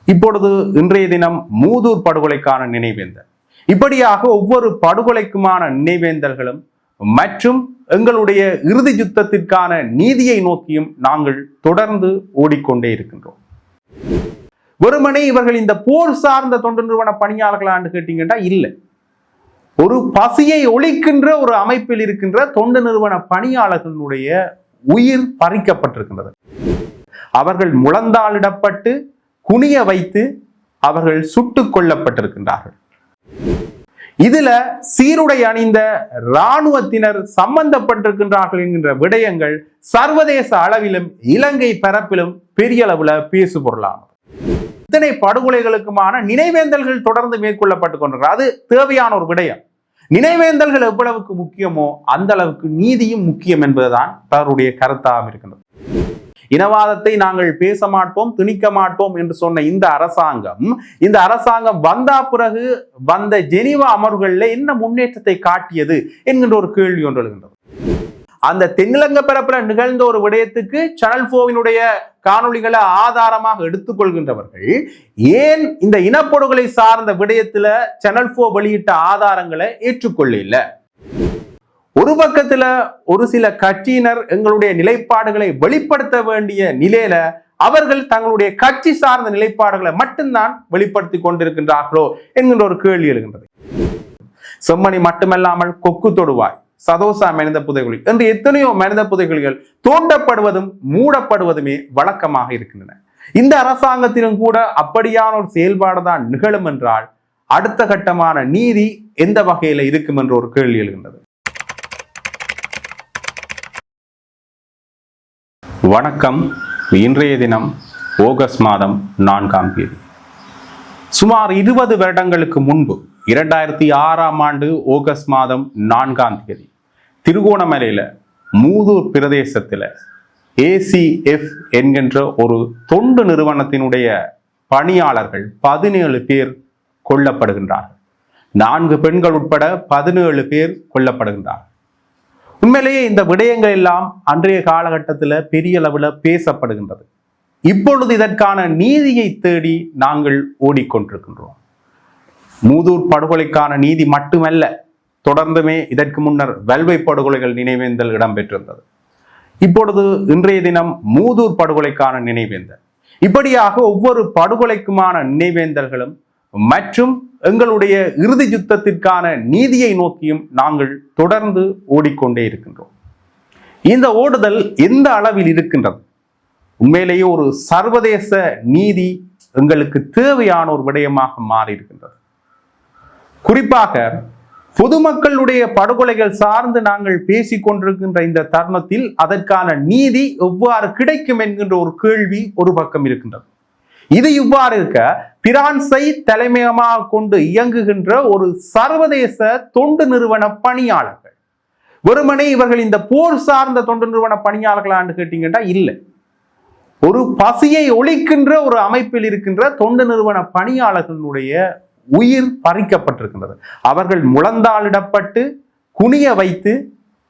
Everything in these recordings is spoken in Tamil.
இப்பொழுது இன்றைய தினம் மூதூர் படுகொலைக்கான நினைவேந்தல். இப்படியாக ஒவ்வொரு படுகொலைக்குமான நினைவேந்தல்களும் மற்றும் எங்களுடைய இறுதி யுத்தத்திற்கான நீதியை நோக்கியும் நாங்கள் தொடர்ந்து ஓடிக்கொண்டே இருக்கின்றோம். வெறுமனே இவர்கள் இந்த போர் சார்ந்த தொண்டு நிறுவன பணியாளர்களான்னு கேட்டீங்கன்னா இல்லை. ஒரு பசியை ஒழிக்கின்ற ஒரு அமைப்பில் இருக்கின்ற தொண்டு நிறுவன பணியாளர்களுடைய உயிர் பறிக்கப்பட்டிருக்கின்றது. அவர்கள் முழந்தாளிடப்பட்டு குனிய வைத்து அவர்கள் சுட்டுக் கொல்லப்பட்டிருக்கின்றார்கள். இதுல சீருடை அணிந்த இராணுவத்தினர் சம்பந்தப்பட்டிருக்கின்றார்கள் என்கின்ற விடயங்கள் சர்வதேச அளவிலும் இலங்கை பரப்பிலும் பெரிய அளவுல பேசு பொருளானது. இத்தனை படுகொலைகளுக்குமான நினைவேந்தல்கள் தொடர்ந்து மேற்கொள்ளப்பட்டுக் கொண்டிருக்கிறது. அது தேவையான ஒரு விடயம். நினைவேந்தல்கள் எவ்வளவுக்கு முக்கியமோ அந்த அளவுக்கு நீதியும் முக்கியம் என்பதுதான் பலருடைய கருத்தாக இருக்கின்றது. இனவாதத்தை நாங்கள் பேச மாட்டோம், திணிக்க மாட்டோம் என்று சொன்ன இந்த அரசாங்கம் வந்த பிறகு வந்த ஜெனீவா அமர்வுகளில் என்ன முன்னேற்றத்தை காட்டியது என்கின்ற ஒரு கேள்வி ஒன்று எழுகின்றது. அந்த தென்னிலங்கை பரப்புல நிகழ்ந்த ஒரு விடயத்துக்கு சேனல் 4 காணொளிகளை ஆதாரமாக எடுத்துக்கொள்கின்றவர்கள் ஏன் இந்த இனப்படுகொலை சார்ந்த விடயத்துல சேனல் 4 வெளியிட்ட ஆதாரங்களை ஏற்றுக்கொள்ள இல்லை? ஒரு பக்கத்துல ஒரு சில கட்சியினர் எங்களுடைய நிலைப்பாடுகளை வெளிப்படுத்த வேண்டிய நிலையில அவர்கள் தங்களுடைய கட்சி சார்ந்த நிலைப்பாடுகளை மட்டும்தான் வெளிப்படுத்தி கொண்டிருக்கின்றார்களோ என்கின்ற ஒரு கேள்வி எழுகின்றது. செம்மணி மட்டுமல்லாமல் கொக்கு தொடுவாய், சதோசா மனித புதைகுழி என்று எத்தனையோ மனித புதைகுழிகள் தோண்டப்படுவதும் மூடப்படுவதுமே வழக்கமாக இருக்கின்றன. இந்த அரசாங்கத்திலும் கூட அப்படியான ஒரு செயல்பாடு தான் நிகழும் என்றால் அடுத்த கட்டமான நீதி எந்த வகையில இருக்கும் என்ற ஒரு கேள்வி எழுகின்றது. வணக்கம். இன்றைய தினம் ஆகஸ்ட் மாதம் 4ஆம் தேதி. சுமார் 20 வருடங்களுக்கு முன்பு 2006ஆம் ஆண்டு ஆகஸ்ட் மாதம் 4ஆம் தேதி திருகோணமலையில மூதூர் பிரதேசத்தில் ACF என்கின்ற ஒரு தொண்டு நிறுவனத்தினுடைய பணியாளர்கள் 17 பேர் கொல்லப்படுகின்றார்கள். 4 பெண்கள் உட்பட 17 பேர் கொல்லப்படுகின்றார்கள். உண்மையிலேயே இந்த விடயங்கள் எல்லாம் அன்றைய காலகட்டத்தில் பெரிய அளவில் பேசப்படுகின்றது. இப்பொழுது இதற்கான நீதியை தேடி நாங்கள் ஓடிக்கொண்டிருக்கின்றோம். மூதூர் படுகொலைக்கான நீதி மட்டுமல்ல, தொடர்ந்துமே இதற்கு முன்னர் வல்வை படுகொலைகள் நினைவேந்தல் இடம்பெற்றிருந்தது. இப்பொழுது இன்றைய தினம் மூதூர் படுகொலைக்கான நினைவேந்தல். இப்படியாக ஒவ்வொரு படுகொலைக்குமான நினைவேந்தல்களும் மற்றும் எங்களுடைய இறுதி யுத்தத்திற்கான நீதியை நோக்கியும் நாங்கள் தொடர்ந்து ஓடிக்கொண்டே இருக்கின்றோம். இந்த ஓடுதல் எந்த அளவில் இருக்கின்றது? உண்மையிலேயே ஒரு சர்வதேச நீதி எங்களுக்கு தேவையான ஒரு விடயமாக மாறி இருக்கின்றது. குறிப்பாக பொதுமக்களுடைய படுகொலைகள் சார்ந்து நாங்கள் பேசிக் கொண்டிருக்கின்ற இந்த தருணத்தில் அதற்கான நீதி எவ்வாறு கிடைக்கும் என்கின்ற ஒரு கேள்வி ஒரு பக்கம் இருக்கின்றது. இது இவ்வாறு இருக்க, பிரான்சை தலைமையமாக கொண்டு இயங்குகின்ற ஒரு சர்வதேச தொண்டு நிறுவன பணியாளர்கள், வெறுமனே இவர்கள் இந்த போர் சார்ந்த தொண்டு நிறுவன பணியாளர்களான்னு கேட்டீங்கன்னா இல்லை. ஒரு பசியை ஒழிக்கின்ற ஒரு அமைப்பில் இருக்கின்ற தொண்டு நிறுவன பணியாளர்களுடைய உயிர் பறிக்கப்பட்டிருக்கின்றது. அவர்கள் முழந்தாளிடப்பட்டு குனிய வைத்து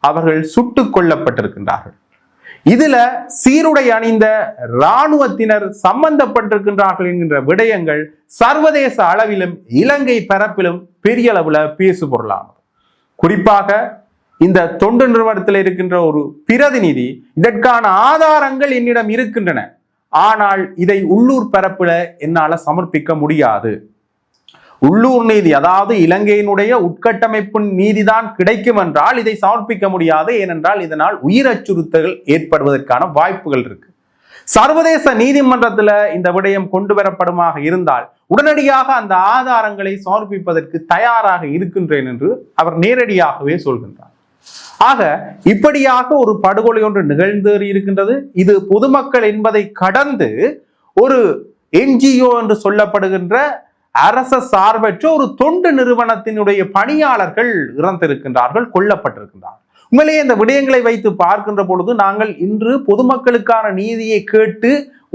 அவர்கள் சுட்டுக் கொல்லப்பட்டிருக்கின்றார்கள். இதுல சீருடை அணிந்த இராணுவத்தினர் சம்பந்தப்பட்டிருக்கின்றார்கள் என்கின்ற விடயங்கள் சர்வதேச அளவிலும் இலங்கை பரப்பிலும் பெரிய அளவுல பேசு பொருளானது. குறிப்பாக இந்த தொண்டு நிறுவனத்தில் இருக்கின்ற ஒரு பிரதிநிதி இதற்கான ஆதாரங்கள் என்னிடம் இருக்கின்றன, ஆனால் இதை உள்ளூர் பரப்புல என்னால சமர்ப்பிக்க முடியாது. உள்ளூர் நீதி, அதாவது இலங்கையினுடைய உட்கட்டமைப்பு நீதிதான் கிடைக்கும் என்றால் இதை சமர்ப்பிக்க முடியாது. ஏனென்றால் இதனால் உயிர் அச்சுறுத்தல்கள் ஏற்படுவதற்கான வாய்ப்புகள் இருக்கு. சர்வதேச நீதிமன்றத்துல இந்த விடயம் கொண்டு வரப்படுமாக இருந்தால் உடனடியாக அந்த ஆதாரங்களை சமர்ப்பிப்பதற்கு தயாராக இருக்கின்றேன் என்று அவர் நேரடியாகவே சொல்கின்றார். ஆக இப்படியாக ஒரு படுகொலை ஒன்று நிகழ்ந்தேறி இருக்கின்றது. இது பொதுமக்கள் என்பதை கடந்து ஒரு NGO என்று சொல்லப்படுகின்ற அரச சார்பற்ற ஒரு தொண்டு நிறுவனத்தினுடைய பணியாளர்கள் இறந்திருக்கின்றார்கள், கொல்லப்பட்டிருக்கின்றார்கள். உண்மையிலேயே இந்த விடயங்களை வைத்து பார்க்கின்ற பொழுது நாங்கள் இன்று பொதுமக்களுக்கான நீதியை கேட்டு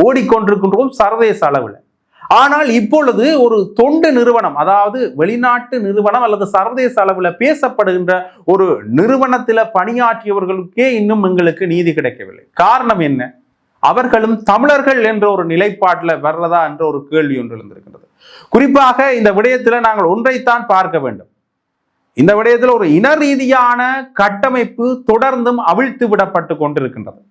ஓடிக்கொண்டிருக்கின்றோம் சர்வதேச அளவில். ஆனால் இப்பொழுது ஒரு தொண்டு நிறுவனம், அதாவது வெளிநாட்டு நிறுவனம் அல்லது சர்வதேச அளவில் பேசப்படுகின்ற ஒரு நிறுவனத்தில் பணியாற்றியவர்களுக்கே இன்னும் எங்களுக்கு நீதி கிடைக்கவில்லை. காரணம் என்ன? அவர்களும் தமிழர்கள் என்ற ஒரு நிலைப்பாட்டில் வர்றதா என்ற ஒரு கேள்வி ஒன்று எழுந்திருக்கின்றது. குறிப்பாக இந்த விடயத்தில் நாங்கள் ஒன்றைத்தான் பார்க்க வேண்டும். இந்த விடயத்தில் ஒரு இன ரீதியான கட்டமைப்பு தொடர்ந்தும் அவிழ்த்து விடப்பட்டு கொண்டிருக்கின்றது.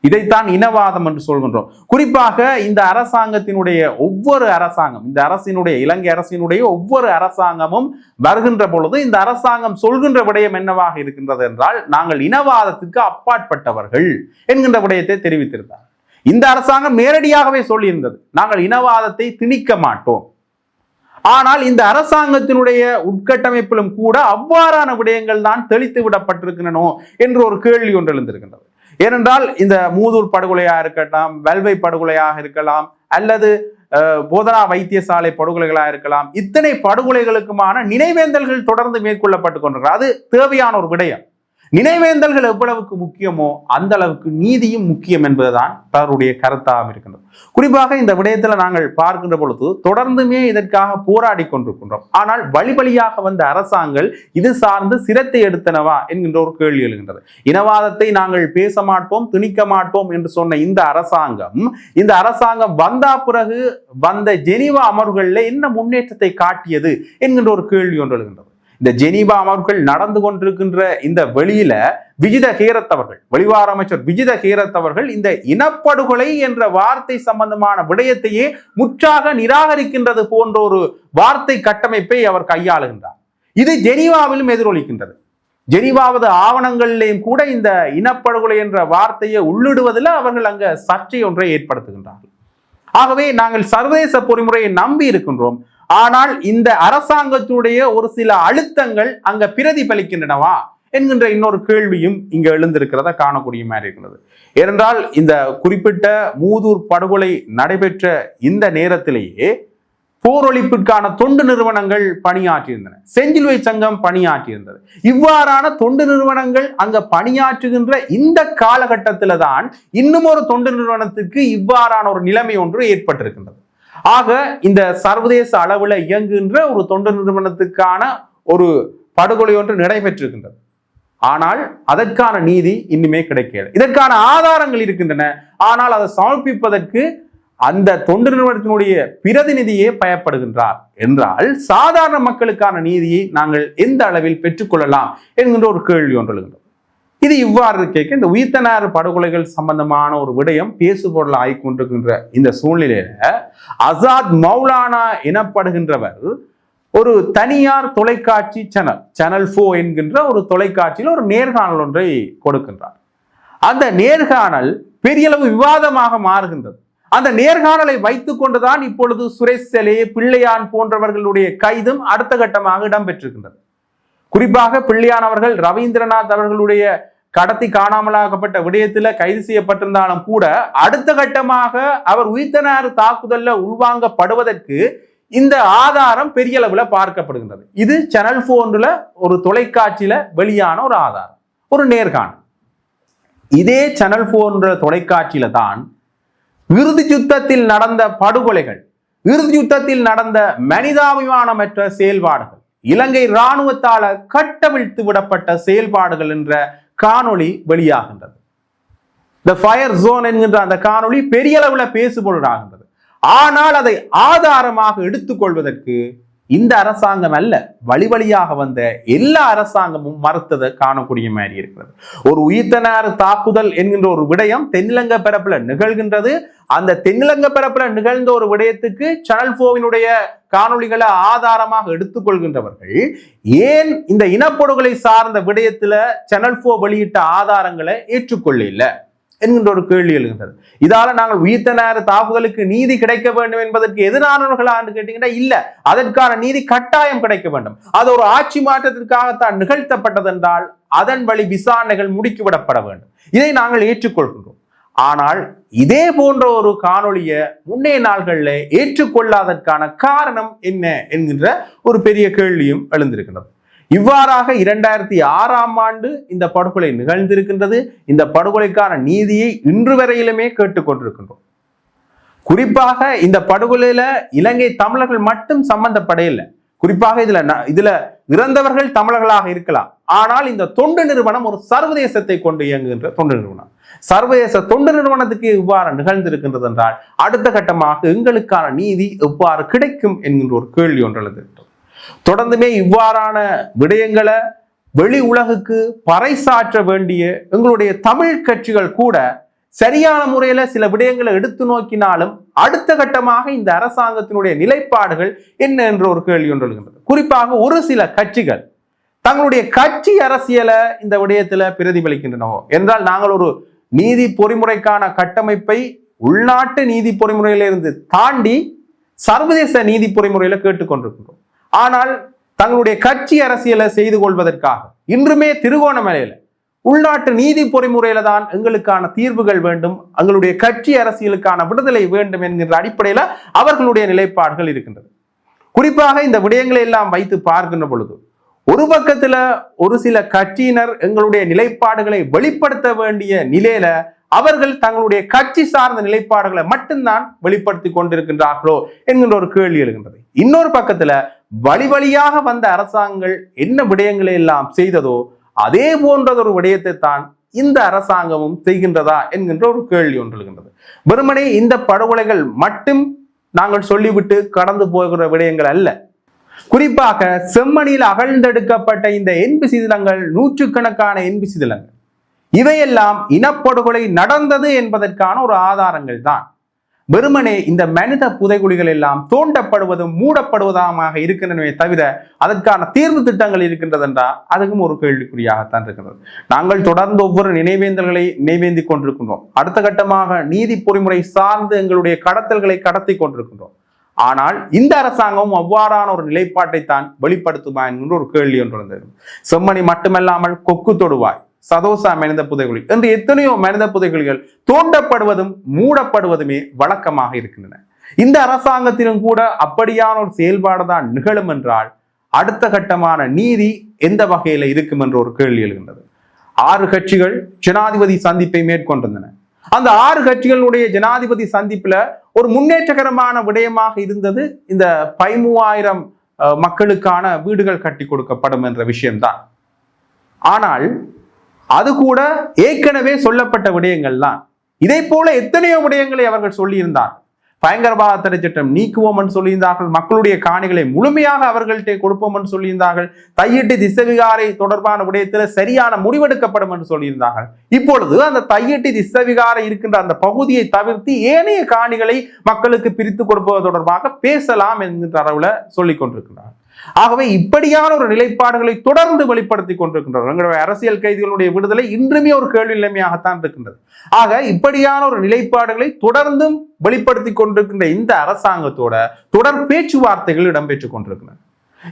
இதைத்தான் இனவாதம் என்று சொல்கின்றோம். குறிப்பாக இந்த அரசாங்கத்தினுடைய ஒவ்வொரு அரசாங்கம், இந்த அரசினுடைய இலங்கை அரசினுடைய ஒவ்வொரு அரசாங்கமும் வருகின்ற பொழுது இந்த அரசாங்கம் சொல்கின்ற விடயம் என்னவாக இருக்கின்றது என்றால், நாங்கள் இனவாதத்துக்கு அப்பாற்பட்டவர்கள் என்கின்ற விடயத்தை தெரிவித்திருந்தார். இந்த அரசாங்கம் நேரடியாகவே சொல்லியிருந்தது, நாங்கள் இனவாதத்தை திணிக்க மாட்டோம். ஆனால் இந்த அரசாங்கத்தினுடைய உட்கட்டமைப்பிலும் கூட அவ்வாறான விடயங்கள் தான் தெளித்து விடப்பட்டிருக்கின்றனோ என்று ஒரு கேள்வி ஒன்று எழுந்திருக்கின்றது. ஏனென்றால் இந்த மூதூர் படுகொலையாக இருக்கலாம், வெல்வை படுகொலையாக இருக்கலாம், அல்லது போதனா வைத்தியசாலை படுகொலைகளாக இருக்கலாம், இத்தனை படுகொலைகளுக்குமான நினைவேந்தல்கள் தொடர்ந்து மேற்கொள்ளப்பட்டு கொண்டிருக்கிறது. அது தேவையான ஒரு விடயம். நினைவேந்தல்கள் எவ்வளவுக்கு முக்கியமோ அந்த அளவுக்கு நீதியும் முக்கியம் என்பதுதான் பலருடைய கருத்தாக இருக்கின்றது. குறிப்பாக இந்த விடயத்தில் நாங்கள் பார்க்கின்ற பொழுது தொடர்ந்துமே இதற்காக போராடி கொண்டிருக்கின்றோம். ஆனால் வழியாக வந்த அரசாங்கங்கள் இது சார்ந்து சிரத்தை எடுத்தனவா என்கின்ற ஒரு கேள்வி எழுகின்றது. இனவாதத்தை நாங்கள் பேச மாட்டோம், திணிக்க மாட்டோம் என்று சொன்ன இந்த அரசாங்கம் வந்த பிறகு வந்த ஜெனீவா அமர்வுகளில் என்ன முன்னேற்றத்தை காட்டியது என்கின்ற ஒரு கேள்வி ஒன்று எழுகின்றது. இந்த ஜெனீவா அமர்வுகள் நடந்து கொண்டிருக்கின்ற இந்த வெளியில விஜித ஹேரத் அவர்கள், வெளிவார அமைச்சர் விஜித ஹேரத் அவர்கள் இந்த இனப்படுகொலை என்ற வார்த்தை சம்பந்தமான விடயத்தையே முற்றாக நிராகரிக்கின்றது போன்ற ஒரு வார்த்தை கட்டமைப்பை அவர் கையாளுகின்றார். இது ஜெனீவாவிலும் எதிரொலிக்கின்றது. ஜெனீவாவது ஆவணங்களிலேயும் கூட இந்த இனப்படுகொலை என்ற வார்த்தையை உள்ளிடுவதில் அவர்கள் அங்க சர்ச்சை ஒன்றை ஏற்படுத்துகின்றார்கள். ஆகவே நாங்கள் சர்வதேச பொறிமுறையை நம்பி இருக்கின்றோம். ஆனால் இந்த அரசாங்கத்துடைய ஒரு சில அழுத்தங்கள் அங்க பிரதிபலிக்கின்றனவா என்கின்ற இன்னொரு கேள்வியும் இங்க எழுந்திருக்கிறத காணக்கூடிய மாதிரி இருக்கிறது. ஏனென்றால் இந்த குறிப்பிட்ட மூதூர் படுகொலை நடைபெற்ற இந்த நேரத்திலேயே போரொழிப்பிற்கான தொண்டு நிறுவனங்கள் பணியாற்றியிருந்தன, செஞ்சிலுவை சங்கம் பணியாற்றியிருந்தது. இவ்வாறான தொண்டு நிறுவனங்கள் அங்க பணியாற்றுகின்ற இந்த காலகட்டத்தில தான் இன்னும் ஒரு தொண்டு நிறுவனத்துக்கு இவ்வாறான ஒரு நிலைமை ஒன்று ஏற்பட்டிருக்கின்றது. ஆக இந்த சர்வதேச அளவில் இயங்குகின்ற ஒரு தொண்டு நிறுவனத்துக்கான ஒரு படுகொலை ஒன்று நடைபெற்றிருக்கின்றது. ஆனால் அதற்கான நீதி இன்னுமே கிடைக்கல. இதற்கான ஆதாரங்கள் இருக்கின்றன. ஆனால் அதை சமர்ப்பிப்பதற்கு அந்த தொண்டு நிறுவனத்தினுடைய பிரதிநிதியே பயப்படுகின்றார் என்றால் சாதாரண மக்களுக்கான நீதியை நாங்கள் எந்த அளவில் பெற்றுக்கொள்ளலாம் என்கின்ற ஒரு கேள்வி ஒன்று எழுகின்றது. இது இவ்வாறு கேட்க இந்த உயிர்த்தனார் படுகொலைகள் சம்பந்தமான ஒரு விடயம் பேசுபொருள் ஆகிக்கொண்டிருக்கின்ற இந்த சூழ்நிலையில அசாத் மௌலானா எனப்படுகின்றவர் ஒரு தனியார் தொலைக்காட்சி சேனல் 4 என்கின்ற ஒரு தொலைக்காட்சியில் ஒரு நேர்காணல் ஒன்றை கொடுக்கின்றார். அந்த நேர்காணல் பெரிய அளவு விவாதமாக மாறுகின்றது. அந்த நேர்காணலை வைத்துக் கொண்டுதான் இப்பொழுது சுரேஷ் செலே, பிள்ளையான் போன்றவர்களுடைய கைதும் அடுத்த கட்டமாக இடம்பெற்றிருக்கின்றது. குறிப்பாக பிள்ளையான் அவர்கள் ரவீந்திரநாத் அவர்களுடைய கடத்தி காணாமலாக்கப்பட்ட விடயத்தில் கைது செய்யப்பட்டிருந்தாலும் கூட அடுத்த கட்டமாக அவர் உயிர்த்தனார் தாக்குதல்ல உள்வாங்கப்படுவதற்கு இந்த ஆதாரம் பெரிய அளவுல பார்க்கப்படுகின்றது. இது சேனல் 4 ஒரு தொலைக்காட்சியில வெளியான ஒரு ஆதாரம், ஒரு நேர்காணல். இதே சேனல் 4 தொலைக்காட்சியில தான் இறுதி யுத்தத்தில் நடந்த படுகொலைகள், இறுதி யுத்தத்தில் நடந்த மனிதாபிமானமற்ற செயல்பாடுகள், இலங்கை இராணுவத்தால கட்டவிழ்த்து விடப்பட்ட செயல்பாடுகள் என்ற காணொளி வெளியாகின்றது. த ஃபயர் ஜோன் என்கின்ற அந்த காணொளி பெரிய அளவுல பேசுபொருளாகின்றது. ஆனால் அதை ஆதாரமாக எடுத்துக்கொள்வதற்கு இந்த அரசாங்கம் அல்ல, வழியாக வந்த எல்லா அரசாங்கமும் மறுத்ததை காணக்கூடிய மாதிரி இருக்கிறது. ஒரு உயிர்த்தனார் தாக்குதல் என்கின்ற ஒரு விடயம் தென்னிலங்கை பரப்புல நிகழ்கின்றது. அந்த தென்னிலங்கை பரப்புல நிகழ்ந்த ஒரு விடயத்துக்கு சேனல் 4 காணொளிகளை ஆதாரமாக எடுத்துக்கொள்கின்றவர்கள் ஏன் இந்த இனப்படுகொலை சார்ந்த விடயத்துல சேனல் 4 வெளியிட்ட ஆதாரங்களை ஏற்றுக்கொள்ள இல்லை என்கின்ற ஒரு கேள்வி எழுகின்றது. இதால நாங்கள் உயிர்த்தனார் தாக்குதலுக்கு நீதி கிடைக்க வேண்டும் என்பதற்கு எதிரானவர்களா என்று கேட்டீங்கன்னா இல்ல, அதற்கான நீதி கட்டாயம் கிடைக்க வேண்டும். அது ஒரு ஆட்சி மாற்றத்திற்காகத்தான் நிகழ்த்தப்பட்டது என்றால் அதன் வழி விசாரணைகள் முடுக்கிவிடப்பட வேண்டும். இதை நாங்கள் ஏற்றுக்கொள்கின்றோம். ஆனால் இதே போன்ற ஒரு காணொளியை முன்னைய நாள்களில் ஏற்றுக்கொள்ளாததற்கான காரணம் என்ன என்கின்ற ஒரு பெரிய கேள்வியும் எழுந்திருக்கின்றது. இவ்வாறாக 2006ஆம் ஆண்டு இந்த படுகொலை நிகழ்ந்திருக்கின்றது. இந்த படுகொலைக்கான நீதியை இன்று வரையிலுமே கேட்டுக்கொண்டிருக்கின்றோம். குறிப்பாக இந்த படுகொலையில இலங்கை தமிழர்கள் மட்டும் சம்பந்தப்படையில்லை. குறிப்பாக இதுல இறந்தவர்கள் தமிழர்களாக இருக்கலாம். ஆனால் இந்த தொண்டு நிறுவனம் ஒரு சர்வதேசத்தை கொண்டு இயங்குகின்ற தொண்டு நிறுவனம். சர்வதேச தொண்டு நிறுவனத்துக்கு இவ்வாறு நிகழ்ந்திருக்கின்றது என்றால் அடுத்த கட்டமாக எங்களுக்கான நீதி எவ்வாறு கிடைக்கும் என்கின்ற ஒரு கேள்வி ஒன்று. தொடர்ந்துமே இவ்வாறான விடயங்களை வெளி உலகுக்கு பறைசாற்ற வேண்டிய எங்களுடைய தமிழ் கட்சிகள் கூட சரியான முறையில சில விடயங்களை எடுத்து நோக்கினாலும் அடுத்த கட்டமாக இந்த அரசாங்கத்தினுடைய நிலைப்பாடுகள் என்ன என்ற ஒரு கேள்வி ஒன்று எழுகின்றது. குறிப்பாக ஒரு சில கட்சிகள் தங்களுடைய கட்சி அரசியலை இந்த விடயத்துல பிரதிபலிக்கின்றனவோ என்றால், நாங்கள் ஒரு நீதி பொறிமுறைக்கான கட்டமைப்பை உள்நாட்டு நீதி பொறிமுறையிலிருந்து தாண்டி சர்வதேச நீதி பொறிமுறையில கேட்டுக்கொண்டிருக்கின்றோம். ஆனால் தங்களுடைய கட்சி அரசியலை செய்து கொள்வதற்காக இன்றுமே திருகோணமலையில உள்நாட்டு நீதி பொறிமுறையில தான் எங்களுக்கான தீர்வுகள் வேண்டும், எங்களுடைய கட்சி அரசியலுக்கான விடுதலை வேண்டும் என்கின்ற அடிப்படையில அவர்களுடைய நிலைப்பாடுகள் இருக்கின்றது. குறிப்பாக இந்த விடயங்களை எல்லாம் வைத்து பார்க்கின்ற பொழுது ஒரு பக்கத்துல ஒரு சில கட்சியினர் எங்களுடைய நிலைப்பாடுகளை வெளிப்படுத்த வேண்டிய நிலையில அவர்கள் தங்களுடைய கட்சி சார்ந்த நிலைப்பாடுகளை மட்டும்தான் வெளிப்படுத்தி கொண்டிருக்கின்றார்களோ என்கின்ற ஒரு கேள்வி எழுகின்றது. இன்னொரு பக்கத்துல வழியாக வந்த அரசாங்கங்கள் என்ன விடயங்களை எல்லாம் செய்ததோ அதே போன்றதொரு விடயத்தை தான் இந்த அரசாங்கமும் செய்கின்றதா என்கின்ற ஒரு கேள்வி ஒன்று எழுகின்றது. வெறுமனே இந்த படுகொலைகள் மட்டும் நாங்கள் சொல்லிவிட்டு கடந்து போகிற விடயங்கள் அல்ல. குறிப்பாக செம்மணியில் அகழ்ந்தெடுக்கப்பட்ட இந்த என்பிசி திலங்கள், நூற்றுக்கணக்கான என்பிசி திலங்கள், இவையெல்லாம் இனப்படுகொலை நடந்தது என்பதற்கான ஒரு ஆதாரங்கள் தான். வெறுமனே இந்த மனித புதைகுழிகள் எல்லாம் தோண்டப்படுவதும் மூடப்படுவதாக இருக்கின்றனவே தவிர அதற்கான தீர்வு திட்டங்கள் இருக்கின்றது என்றால் அதுக்கும் ஒரு கேள்விக்குறியாகத்தான் இருக்கிறது. நாங்கள் தொடர்ந்து ஒவ்வொரு நினைவேந்தல்களை நினைவேந்தி கொண்டிருக்கின்றோம். அடுத்த கட்டமாக நீதி பொறிமுறை சார்ந்து எங்களுடைய கடத்தல்களை கடத்தி கொண்டிருக்கின்றோம். ஆனால் இந்த அரசாங்கம் அவ்வாறான ஒரு நிலைப்பாட்டை தான் வெளிப்படுத்துமா என்கின்ற ஒரு கேள்வி ஒன்று இருந்தது. செம்மணி மட்டுமல்லாமல் கொக்கு தொடுவாய், சதோசா மனித புதைகுழி என்று எத்தனையோ மனித புதைகுழிகள் தோண்டப்படுவதும் மூடப்படுவதுமே வழக்கமாக இருக்கின்றன. இந்த அரசாங்கத்திலும் கூட அப்படியான ஒரு செயல்பாடு தான் நிகழும் என்றால் அடுத்த கட்டமான நீதி எந்த வகையில இருக்கும் என்ற ஒரு கேள்வி எழுகின்றது. 6 கட்சிகள் ஜனாதிபதி சந்திப்பை மேற்கொண்டிருந்தன. அந்த 6 கட்சிகளுடைய ஜனாதிபதி சந்திப்புல ஒரு முன்னேற்றகரமான விடயமாக இருந்தது இந்த 13,000 மக்களுக்கான வீடுகள் கட்டி கொடுக்கப்படும் என்ற விஷயம்தான். ஆனால் அது கூட ஏற்கனவே சொல்லப்பட்ட விடயங்கள் தான். இதே போல எத்தனையோ விடயங்களை அவர்கள் சொல்லியிருந்தார். பயங்கரவாத தடை சட்டம் நீக்குவோம் என்று சொல்லியிருந்தார்கள். மக்களுடைய காணிகளை முழுமையாக அவர்கள்ட்ட கொடுப்போம் என்று சொல்லியிருந்தார்கள். தையிட்டு திசவிகாரை தொடர்பான விடயத்தில் சரியான முடிவெடுக்கப்படும் என்று சொல்லியிருந்தார்கள். இப்பொழுது அந்த தையிட்டு திசவிகாரை இருக்கின்ற அந்த பகுதியை தவிர்த்து ஏனைய காணிகளை மக்களுக்கு பிரித்து கொடுப்பது தொடர்பாக பேசலாம் என்கின்ற அளவுல சொல்லிக் கொண்டிருக்கிறார். ஆகவே இப்படியான ஒரு நிலைப்பாடுகளை தொடர்ந்து வெளிப்படுத்தி கொண்டிருக்கின்றனர். எங்களுடைய அரசியல் கைதிகளுடைய விடுதலை இன்றுமே ஒரு கேள்வி நிலைமையாகத்தான் இருக்கின்றது. ஆக இப்படியான ஒரு நிலைப்பாடுகளை தொடர்ந்தும் வெளிப்படுத்தி கொண்டிருக்கின்ற இந்த அரசாங்கத்தோட தொடர் பேச்சுவார்த்தைகள் இடம்பெற்றுக் கொண்டிருக்கின்றன.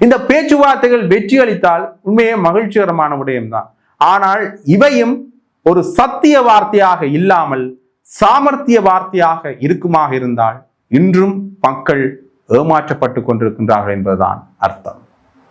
இந்த பேச்சுவார்த்தைகள் வெற்றி அளித்தால் உண்மையே மகிழ்ச்சிகரமான விடயம்தான். ஆனால் இவையும் ஒரு சத்திய வார்த்தையாக இல்லாமல் சாமர்த்திய வார்த்தையாக இருக்குமாக இருந்தால் இன்றும் மக்கள் ஏமாற்றப்பட்டு கொண்டிருக்கின்றார்கள் என்பதுதான் அர்த்தம்.